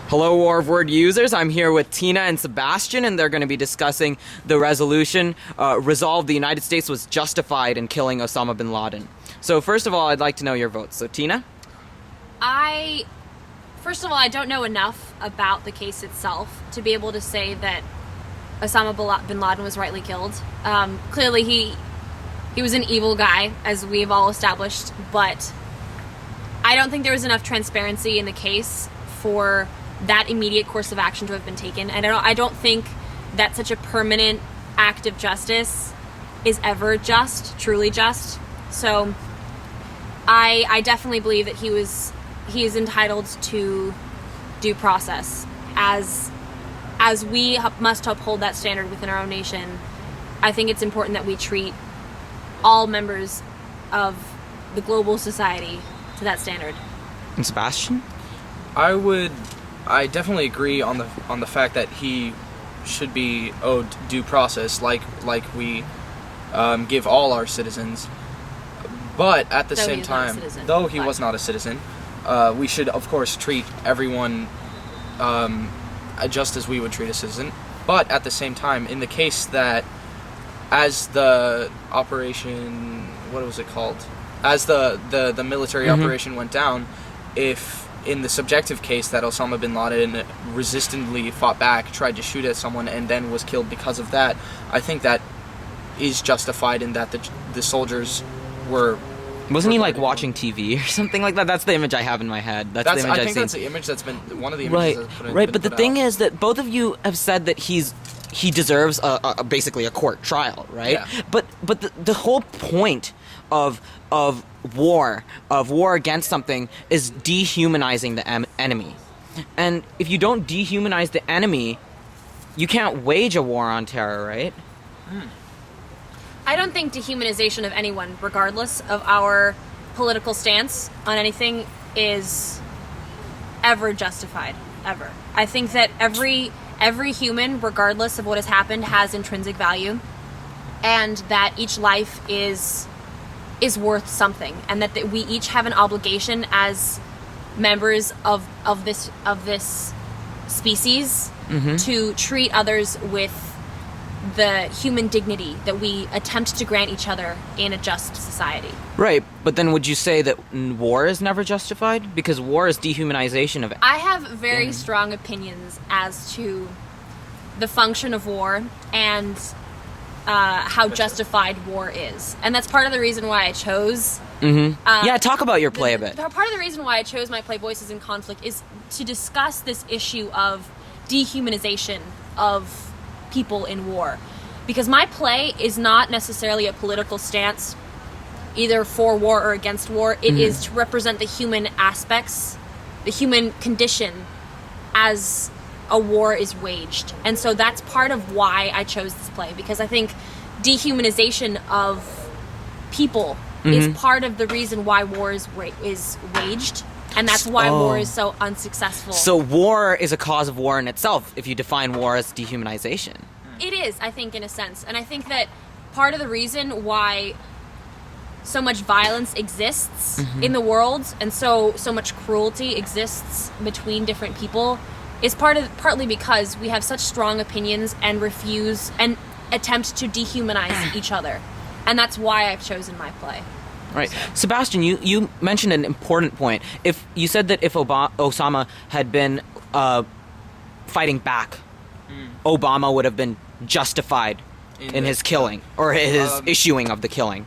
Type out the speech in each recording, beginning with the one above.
Hello, War of Word users. I'm here with Tina and Sebastian, and they're going to be discussing the resolution resolved the United States was justified in killing Osama bin Laden. So first of all, I'd like to know your votes. So Tina? First of all, I don't know enough about the case itself to be able to say that Osama bin Laden was rightly killed. Clearly he was an evil guy, as we've all established, but I don't think there was enough transparency in the case for that immediate course of action to have been taken. And I don't think that such a permanent act of justice is ever just, truly just. So I definitely believe that he is entitled to due process. As we must uphold that standard within our own nation, I think it's important that we treat all members of the global society to that standard. And Sebastian? I definitely agree on the fact that he should be owed due process, like we give all our citizens. But at the same time, though he was not a citizen, we should of course treat everyone just as we would treat a citizen. But at the same time, in the case that, as the operation, what was it called? As the military operation went down, if in the subjective case that Osama bin Laden resistantly fought back, tried to shoot at someone, and then was killed because of that, I think that is justified in that the soldiers were... Wasn't he like watching TV or something like that? That's the image I have in my head. That's the image I've seen. That's the image that's been one of the images that's been Right, but the thing out. is that both of you have said that he deserves basically a court trial, right? Yeah. But the whole point of war against something is dehumanizing the enemy. And if you don't dehumanize the enemy, you can't wage a war on terror, right? I don't think dehumanization of anyone, regardless of our political stance on anything, is ever justified, ever. I think that every human, regardless of what has happened, has intrinsic value, and that each life is worth something, and that we each have an obligation as members of this species to treat others with the human dignity that we attempt to grant each other in a just society. Right, but then would you say that war is never justified? Because war is dehumanization of... I have very strong opinions as to the function of war and how justified war is. And that's part of the reason why I chose... yeah, talk about your play a bit. Part of the reason why I chose my play Voices in Conflict is to discuss this issue of dehumanization of people in war. Because my play is not necessarily a political stance, either for war or against war. It is to represent the human aspects, the human condition as a war is waged. And so that's part of why I chose this play, because I think dehumanization of people is part of the reason why war is waged, and that's why war is so unsuccessful. So war is a cause of war in itself, if you define war as dehumanization. It is, I think, in a sense. And I think that part of the reason why so much violence exists in the world, and so much cruelty exists between different people, is partly because we have such strong opinions and refuse and attempt to dehumanize each other. And that's why I've chosen my play. Right. Sebastian, you mentioned an important point. If you said that if Osama had been fighting back, Obama would have been justified in his killing, or his issuing of the killing.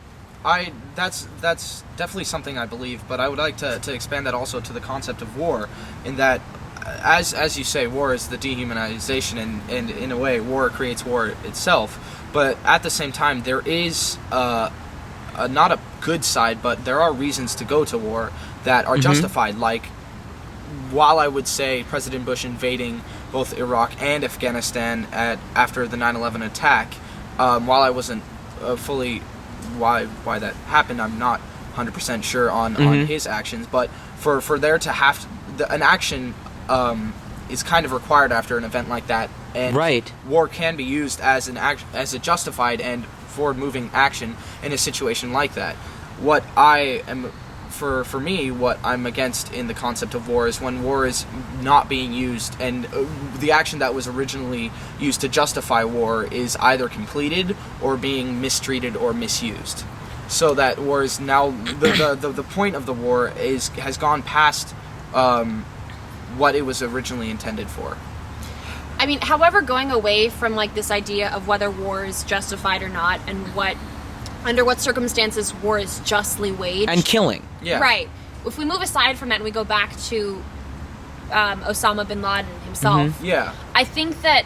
That's definitely something I believe, but I would like to expand that also to the concept of war, in that, as you say, war is the dehumanization, and in a way, war creates war itself. But at the same time, there is not a good side, but there are reasons to go to war that are justified. Like, while I would say President Bush invading both Iraq and Afghanistan after the 9/11 attack, while I wasn't fully why that happened, I'm not 100% sure on his actions, but for there to have an action is kind of required after an event like that, and war can be used as a justified and forward-moving action in a situation like that. What I am for me, what I'm against in the concept of war is when war is not being used, and the action that was originally used to justify war is either completed or being mistreated or misused. So that war is now the point of the war has gone past what it was originally intended for. I mean, however, going away from like this idea of whether war is justified or not, and under what circumstances war is justly waged And killing. Yeah. Right. If we move aside from that and we go back to Osama bin Laden himself, Yeah. I think that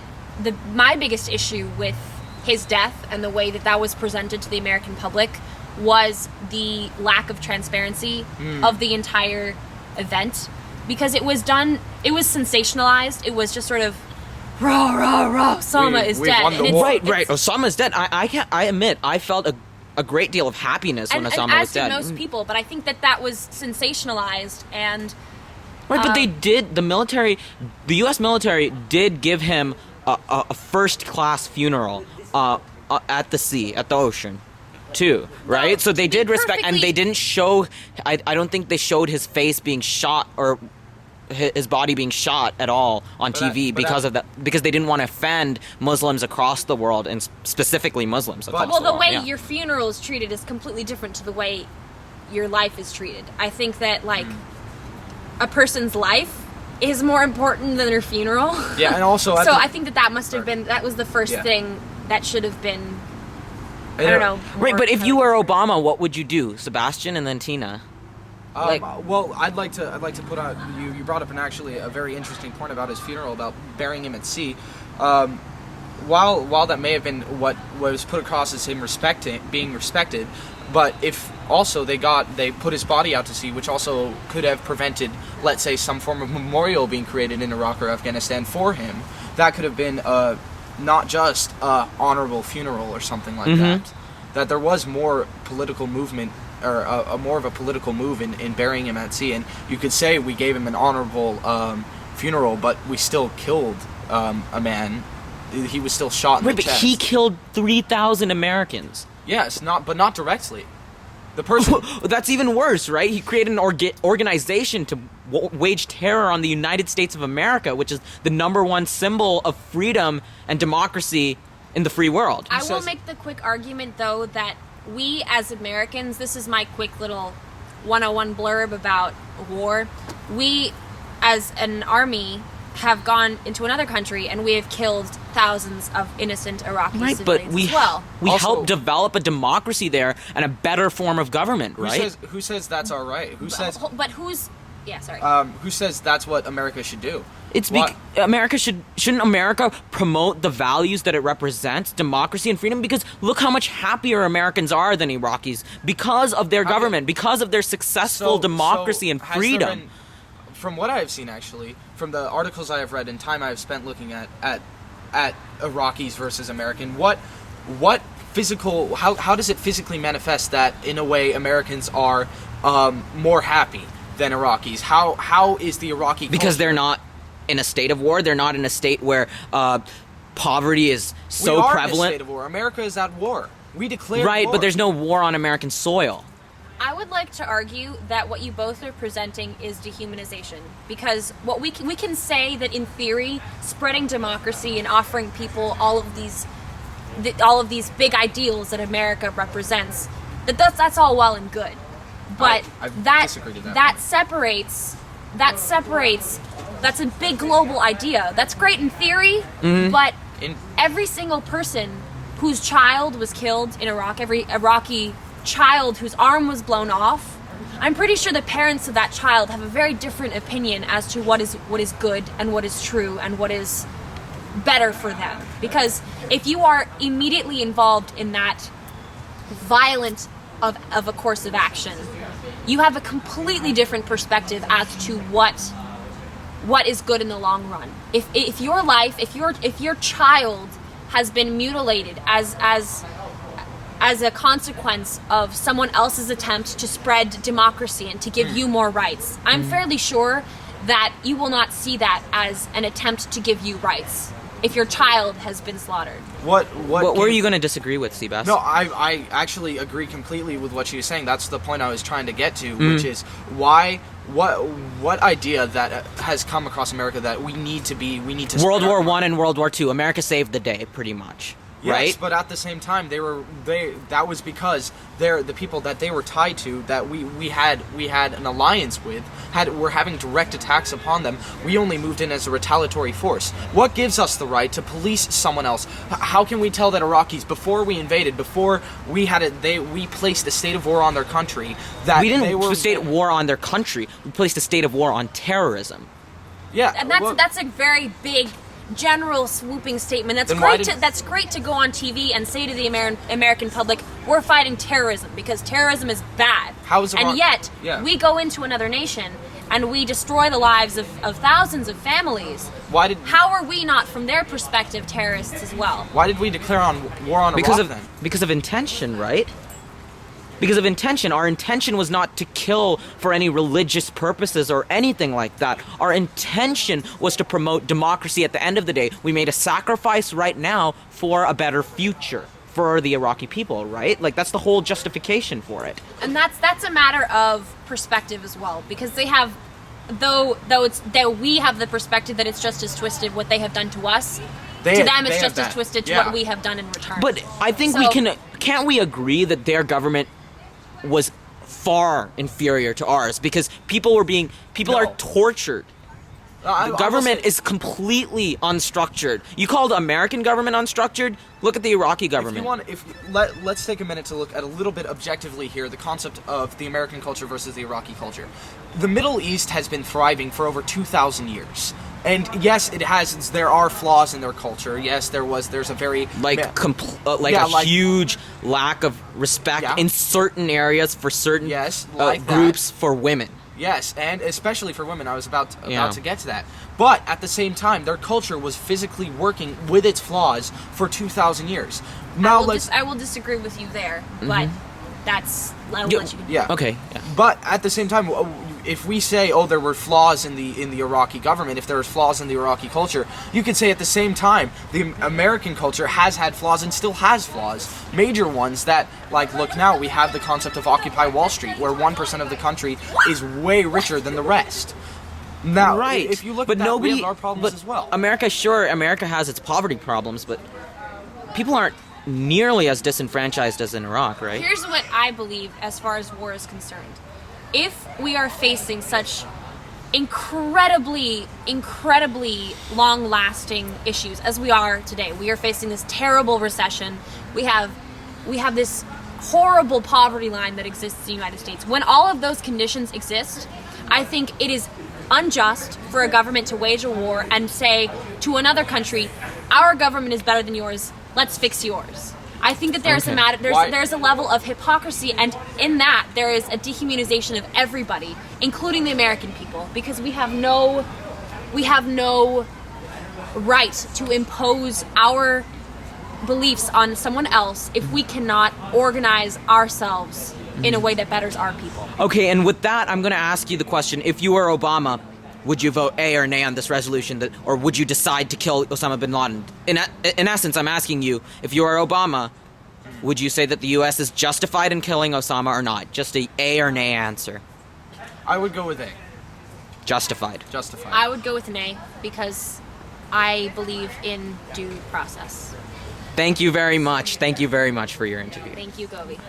my biggest issue with his death and the way that was presented to the American public was the lack of transparency of the entire event, because it was sensationalized. It was just sort of rah rah rah, Osama is we dead. won the And war. Right. Osama's dead. I admit, I felt a great deal of happiness when and Osama as was dead. did most people, but I think that was sensationalized, and Right, but the U.S. military did give him a first-class funeral at the sea, at the ocean, too, right? Well, so they did respect, and perfectly- they didn't show, I don't think they showed his face being shot or his body being shot at all on TV because of that, because they didn't want to offend Muslims across the world, and specifically Muslims across well, the the world. way yeah. your funeral is treated is completely different to the way your life is treated. I think that like a person's life is more important than their funeral. Yeah, and also So I think that must have been, that was the first Yeah. thing that should have been, I And, don't know. Right, more but if you kind were of- Obama, what would you do? Sebastian and then Tina. well, I'd like to put out. You brought up actually a very interesting point about his funeral, about burying him at sea. While that may have been what was put across as him being respected, but if also they put his body out to sea, which also could have prevented, let's say, some form of memorial being created in Iraq or Afghanistan for him, that could have been not just a honorable funeral or something like that. That there was more political movement, or a more of a political move in burying him at sea, and you could say we gave him an honorable funeral, but we still killed a man. He was still shot in Right, the but chest. he killed 3,000 Americans. Yes, but not directly. The person. That's even worse, right? He created an organization to wage terror on the United States of America, which is the #1 symbol of freedom and democracy in the free world. I will make the quick argument, though, that we as Americans, this is my quick little 101 blurb about war, we as an army have gone into another country and we have killed thousands of innocent Iraqi Right, civilians but we as well. we Also- helped develop a democracy there and a better form of government, right? Who says that's all right? Who says But who's... Yeah, sorry. who says that's what America should do? It's Why- America shouldn't America promote the values that it represents, democracy and freedom? Because look how much happier Americans are than Iraqis because of their government, because of their successful democracy and has there freedom. been- from what I have seen, actually, from the articles I have read and time I have spent looking at Iraqis versus American, what physical, how does it physically manifest that in a way Americans are more happy than Iraqis? How is the Iraqi Because culture- they're not in a state of war. They're not in a state where poverty is so we are prevalent. in a state of war. America is at war. We declare Right, war. but there's no war on American soil. I would like to argue that what you both are presenting is dehumanization, because what we can say that in theory, spreading democracy and offering people all of these big ideals that America represents, that's all well and good, but I that disagree to that. that's a big global idea. That's great in theory, but every single person whose child was killed in Iraq, every Iraqi child whose arm was blown off, I'm pretty sure the parents of that child have a very different opinion as to what is good and what is true and what is better for them. Because if you are immediately involved in that violent of a course of action, you have a completely different perspective as to what is good in the long run. If your life, if your child has been mutilated as a consequence of someone else's attempt to spread democracy and to give you more rights, I'm fairly sure that you will not see that as an attempt to give you rights. if your child has been slaughtered. What were you going to disagree with, Seabass? No, I actually agree completely with what she was saying. That's the point I was trying to get to, which is what idea that has come across America that we need to World War I and World War II. America saved the day, pretty much. Yes, right? but at the same time, that was because the people that they were tied to, that we had an alliance with, were having direct attacks upon them. We only moved in as a retaliatory force. What gives us the right to police someone else? How can we tell that Iraqis, before we invaded, before we placed a state of war on their country, that we didn't they were state of war on their country. We placed a state of war on terrorism. Yeah, And that's a very big, general, swooping statement. That's Then why great. did- That's great to go on TV and say to the American public, "We're fighting terrorism because terrorism is bad." How is Iran- And yet, Yeah. we go into another nation and we destroy the lives of thousands of families. How are we not, from their perspective, terrorists as well? Why did we declare war on Iraq then? Because of intention, right? Because of intention. Our intention was not to kill for any religious purposes or anything like that. Our intention was to promote democracy at the end of the day. We made a sacrifice right now for a better future for the Iraqi people, right? Like, that's the whole justification for it. And that's a matter of perspective as well, because they have, though we have the perspective that it's just as twisted what they have done to us. To them, it's just as twisted to what we have done in return. But I think can't we agree that their government was far inferior to ours, because people are tortured. The government is completely unstructured. You called the American government unstructured? Look at the Iraqi government. Let's take a minute to look at a little bit objectively here, the concept of the American culture versus the Iraqi culture. The Middle East has been thriving for over 2,000 years. And yes, there are flaws in their culture. Yes, there's a very huge lack of respect in certain areas for certain groups for women. Yes, and especially for women. I was about to get to that. But at the same time, their culture was physically working with its flaws for 2,000 years. Now I will disagree with you there, but I will let you. Yeah. Okay. Yeah. But at the same time, if we say, there were flaws in the Iraqi government, if there was flaws in the Iraqi culture, you could say at the same time the American culture has had flaws and still has flaws, major ones that, look now, we have the concept of Occupy Wall Street, where 1% of the country is way richer than the rest. Now, right. If you look at that, we have our problems as well. America has its poverty problems, but people aren't nearly as disenfranchised as in Iraq, right? Here's what I believe as far as war is concerned. If we are facing such incredibly long-lasting issues as we are today, we are facing this terrible recession. We have this horrible poverty line that exists in the United States. When all of those conditions exist, I think it is unjust for a government to wage a war and say to another country, "Our government is better than yours. Let's fix yours." I think that there's a level of hypocrisy, and in that there is a dehumanization of everybody, including the American people, because we have no right to impose our beliefs on someone else if we cannot organize ourselves in a way that betters our people. Okay, and with that, I'm going to ask you the question: if you were Obama, would you vote A or nay on this resolution, or would you decide to kill Osama bin Laden? In essence, I'm asking you, if you are Obama, would you say that the U.S. is justified in killing Osama or not? Just a or nay answer. I would go with A. Justified. I would go with nay, because I believe in due process. Thank you very much. Thank you very much for your interview. Thank you, Govi.